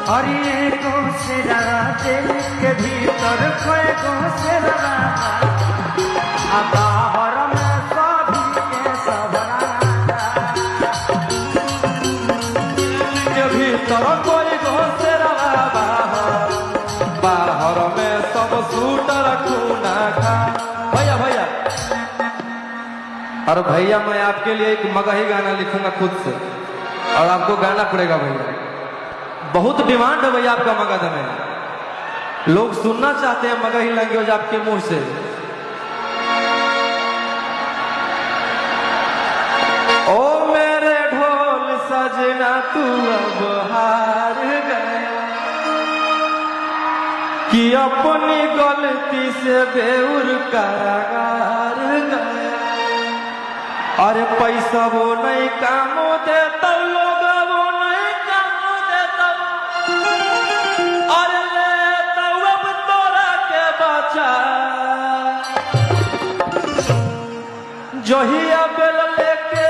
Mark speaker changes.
Speaker 1: अरे गोसेरा दिल के भीतर खोए गोसेरा बाहर में सभी के सबरा
Speaker 2: के भीतर कोई गोसेरा बाहर में सब सूटर खूना खा। भैया भैया और भैया मैं आपके लिए एक मगही गाना लिखूंगा खुद से और आपको गाना पड़ेगा भैया। बहुत डिमांड है भैया आपका मगध में, लोग सुनना चाहते हैं मगही लैंग्वेज आपके मुंह से। ओ मेरे ढोल सजना तू अब हार गया कि अपनी गलती से बेउर कारागार गया। अरे पैसा वो नहीं काम देता लोग वो नहीं काम देता। अरे लेता अब तोरा के बचा जहिया बेल लेके